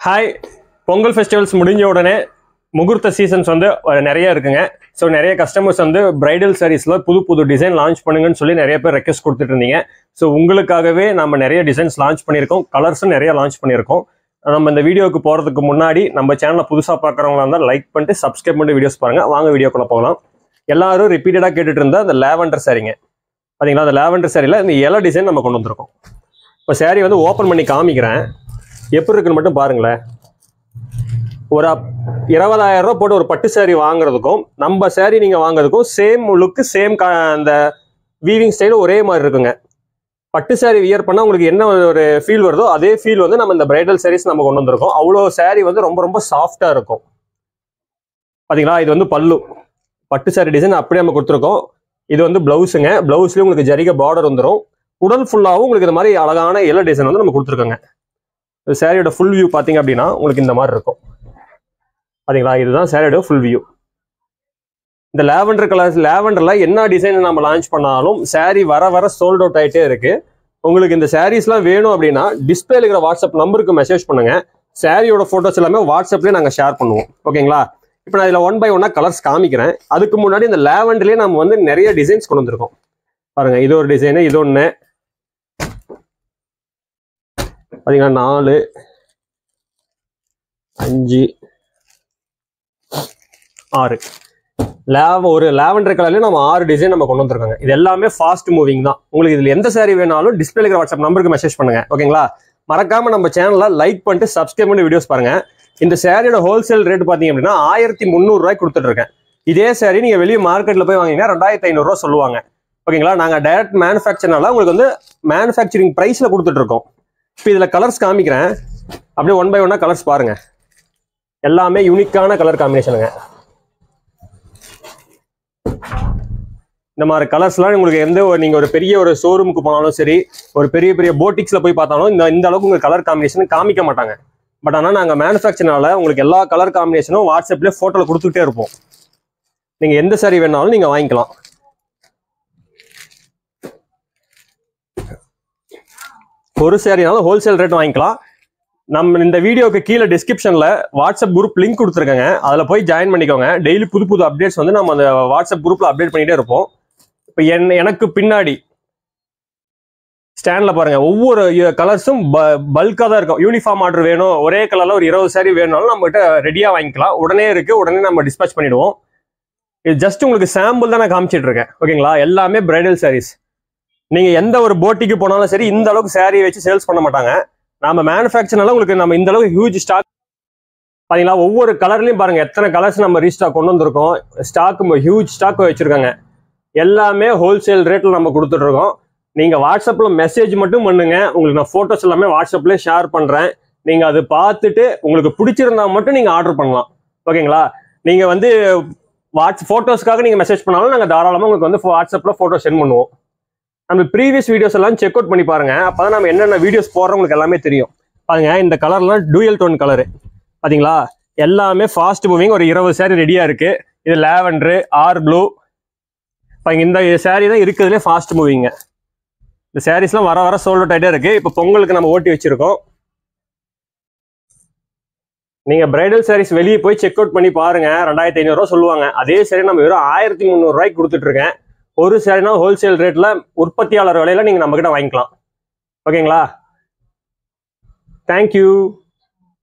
Hi, Pongal festivals முடிஞ்ச உடனே முகூர்த்த சீசன்ஸ் வந்து நிறைய இருக்குங்க. ஸோ நிறைய கஸ்டமர்ஸ் வந்து பிரைடல் சாரீஸில் புது புது டிசைன் லான்ச் பண்ணுங்கன்னு சொல்லி நிறைய பேர் ரெக்வஸ்ட் கொடுத்துட்டு இருந்தீங்க. ஸோ உங்களுக்காகவே நம்ம நிறைய டிசைன்ஸ் லான்ச் பண்ணியிருக்கோம், கலர்ஸும் நிறைய லான்ச் பண்ணியிருக்கோம். நம்ம இந்த வீடியோக்கு போகிறதுக்கு முன்னாடி நம்ம சேனலை புதுசாக பார்க்குறவங்களா இருந்தால் லைக் பண்ணிட்டு சப்ஸ்கிரைப் பண்ணிட்டு வீடியோஸ் பாருங்கள். வாங்க வீடியோக்குள்ளே போகலாம். எல்லாரும் ரிப்பீட்டடாக கேட்டுட்டு இருந்தால் அந்த லேவண்டர் சாரீங்க பார்த்தீங்களா, அந்த லேவண்டர் சாரியில் இந்த இலை டிசைன் நம்ம கொண்டு வந்திருக்கோம். இப்போ சாரீ வந்து ஓப்பன் பண்ணி காமிக்கிறேன், எப்படி இருக்குன்னு மட்டும் பாருங்களேன். ஒரு 20,000 ரூபா போட்டு ஒரு பட்டு சாரீ வாங்குறதுக்கும் நம்ம சாரீ நீங்கள் வாங்குறதுக்கும் சேம் லுக்கு சேம் அந்த வீவிங் ஸ்டைலும் ஒரே மாதிரி இருக்குங்க. பட்டு சாரீ வியர் பண்ணால் உங்களுக்கு என்ன ஒரு ஃபீல் வருதோ அதே ஃபீல் வந்து நம்ம இந்த பிரைடல் சாரீஸ் நம்ம கொண்டு வந்திருக்கோம். அவ்வளோ சாரீ வந்து ரொம்ப ரொம்ப சாஃப்டாக இருக்கும். பார்த்தீங்களா, இது வந்து பல்லு பட்டு சாரீ டிசைன் அப்படியே நம்ம கொடுத்துருக்கோம். இது வந்து பிளவுஸுங்க. பிளவுஸ்லேயும் உங்களுக்கு ஜரிகை பார்டர் வந்துடும். உடல் ஃபுல்லாகவும் உங்களுக்கு இந்த மாதிரி அழகான இலை டிசைன் வந்து நம்ம கொடுத்துருக்கோங்க. சாரியோட ஃபுல் வியூ பார்த்தீங்க அப்படின்னா உங்களுக்கு இந்த மாதிரி இருக்கும். பார்த்தீங்களா, இதுதான் சாரியோட ஃபுல் வியூ. இந்த லேவண்டர் கலர்ஸ் லேவண்டரில் என்ன டிசைன் நம்ம லான்ச் பண்ணாலும் சாரீ வர வர சோல்ட் அவுட் ஆகிட்டே இருக்குது. உங்களுக்கு இந்த சாரீஸ்லாம் வேணும் அப்படின்னா டிஸ்பிளேல இருக்கிற வாட்ஸ்அப் நம்பருக்கு மெசேஜ் பண்ணுங்கள். சாரியோட ஃபோட்டோஸ் எல்லாமே வாட்ஸ்அப்லேயே நாங்கள் ஷேர் பண்ணுவோம். ஓகேங்களா, இப்போ நான் இதில் 1 by 1 கலர்ஸ் காமிக்கிறேன். அதுக்கு முன்னாடி இந்த லேவண்டர்லேயே நம்ம வந்து நிறைய டிசைன்ஸ் கொண்டு வந்திருக்கோம். பாருங்கள், இது ஒரு டிசைனு, இது ஒன்று பார்த்தீங்கன்னா 4, 5, 6 ஒரு லேவண்டர் கலர்லேயே நம்ம 6 டிசைன் நம்ம கொண்டு வந்திருக்காங்க. இது எல்லாமே ஃபாஸ்ட் மூவிங் தான். உங்களுக்கு இதில் எந்த சாரீ வேணாலும் டிஸ்பிளே இருக்கிற வாட்ஸ்அப் நம்பருக்கு மெசேஜ் பண்ணுங்க. ஓகேங்களா, மறக்காம நம்ம சேனலை லைக் பண்ணிட்டு சப்ஸ்கிரைப் பண்ணி வீடியோஸ் பாருங்க. இந்த சாரியோட ஹோல்சேல் ரேட் பார்த்தீங்க அப்படின்னா 1300 ரூபாய்க்கு கொடுத்துட்டு இருக்கேன். இதே சாரீ நீங்கள் வெளியே மார்க்கெட்டில் போய் வாங்கினீங்கன்னா 2500 ரூபா சொல்லுவாங்க. ஓகேங்களா, நாங்கள் டைரக்ட் மேனுஃபேக்சர்னால உங்களுக்கு வந்து மேனுஃபேக்சரிங் ப்ரைஸில் கொடுத்துட்டு இருக்கோம். இப்போ இதில் கலர்ஸ் காமிக்கிறேன், அப்படியே 1 by 1 கலர்ஸ் பாருங்க. எல்லாமே யூனிக்கான கலர் காம்பினேஷனுங்க. இந்த மாதிரி கலர்ஸ்லாம் உங்களுக்கு நீங்கள் ஒரு பெரிய ஒரு ஷோரூமுக்கு போனாலும் சரி, ஒரு பெரிய பெரிய போட்டிக்ஸில் போய் பார்த்தாலும் இந்த அளவுக்கு உங்களுக்கு கலர் காம்பினேஷன் காமிக்க மாட்டாங்க. பட் ஆனால் நாங்கள் மேனுஃபேக்சர்னால உங்களுக்கு எல்லா கலர் காம்பினேஷனும் வாட்ஸ்அப்லேயே ஃபோட்டோவில் கொடுத்துக்கிட்டே இருப்போம். நீங்கள் எந்த சாரீ வேணாலும் நீங்கள் வாங்கிக்கலாம். ஒரு சாரினாலும் ஹோல்சேல் ரேட் வாங்கிக்கலாம். நம்ம இந்த வீடியோக்கு கீழே டிஸ்கிரிப்ஷனில் வாட்ஸ்அப் குரூப் லிங்க் கொடுத்துருக்கேங்க, அதில் போய் ஜாயின் பண்ணிக்கோங்க. டெய்லி புது புது அப்டேட்ஸ் வந்து நம்ம அந்த வாட்ஸ்அப் குரூப்பில் அப்டேட் பண்ணிகிட்டே இருப்போம். இப்போ எனக்கு பின்னாடி ஸ்டாண்டில் பாருங்கள், ஒவ்வொரு கலர்ஸும் பல்காக தான் இருக்கும். யூனிஃபார்ம் ஆர்டர் வேணும், ஒரே கலரில் ஒரு 20 சாரீ வேணும்னாலும் நம்மகிட்ட ரெடியாக வாங்கிக்கலாம். உடனே இருக்குது, உடனே நம்ம டிஸ்பேச் பண்ணிவிடுவோம். இது ஜஸ்ட் உங்களுக்கு சாம்பிள் தான் நான் காமிச்சிட்டு இருக்கேன். ஓகேங்களா, எல்லாமே பிரைடல் சாரீஸ். நீங்கள் எந்த ஒரு போட்டிக்கு போனாலும் சரி இந்த அளவுக்கு சாரீ வச்சு சேல்ஸ் பண்ண மாட்டாங்க. நம்ம மேனுஃபேக்சர்னால உங்களுக்கு நம்ம இந்த அளவுக்கு ஹியூஜ் ஸ்டாக் பார்த்தீங்களா. ஒவ்வொரு கலர்லையும் பாருங்கள் எத்தனை கலர்ஸ் நம்ம ரீஸ்டாக் கொண்டு வந்திருக்கோம். ஸ்டாக் ஹியூஜ் ஸ்டாக் வச்சுருக்காங்க. எல்லாமே ஹோல்சேல் ரேட்டில் நம்ம கொடுத்துட்ருக்கோம். நீங்கள் வாட்ஸ்அப்பில் மெசேஜ் மட்டும் பண்ணுங்க, உங்களுக்கு நான் ஃபோட்டோஸ் எல்லாமே வாட்ஸ்அப்லேயே ஷேர் பண்ணுறேன். நீங்கள் அது பார்த்துட்டு உங்களுக்கு பிடிச்சிருந்தா மட்டும் நீங்கள் ஆர்டர் பண்ணலாம். ஓகேங்களா, நீங்கள் வந்து ஃபோட்டோஸ்க்காக நீங்கள் மெசேஜ் பண்ணாலும் நாங்கள் தாராளமாக உங்களுக்கு வந்து வாட்ஸ்அப்பில் ஃபோட்டோ சென்ட் பண்ணுவோம். நம்ம ப்ரீவியஸ் வீடியோஸ் எல்லாம் செக் அவுட் பண்ணி பாருங்க, அப்பதான் நம்ம என்னென்ன வீடியோஸ் போடுறோம் உங்களுக்கு எல்லாமே தெரியும். பாருங்க, இந்த கலர்லாம் டூயல் டோன் கலரு பார்த்தீங்களா, எல்லாமே ஃபாஸ்ட் மூவிங். ஒரு 20 சாரீ ரெடியாக இருக்கு. இது லேவண்டரு, ப்ளூ. இந்த சாரீ தான் இருக்கிறதுலே ஃபாஸ்ட் மூவிங்க. இந்த சாரீஸ்லாம் வர வர சோல்ட் அவுட் ஆகிட்டே இருக்கு. இப்போ பொங்கலுக்கு நம்ம ஓட்டி வச்சிருக்கோம். நீங்கள் பிரைடல் சாரீஸ் வெளியே போய் செக் அவுட் பண்ணி பாருங்க, 2500 ரூபா சொல்லுவாங்க. அதே சாரீ நம்ம வெறும் 1300 ரூபாய்க்கு கொடுத்துட்டு இருக்கேன். ஒரு சாரினா ஹோல்சேல் ரேட்ல உற்பத்தியாளர் விலையில நீங்க நம்ம கிட்ட வாங்கிக்கலாம். ஓகேங்களா, தேங்க்யூ.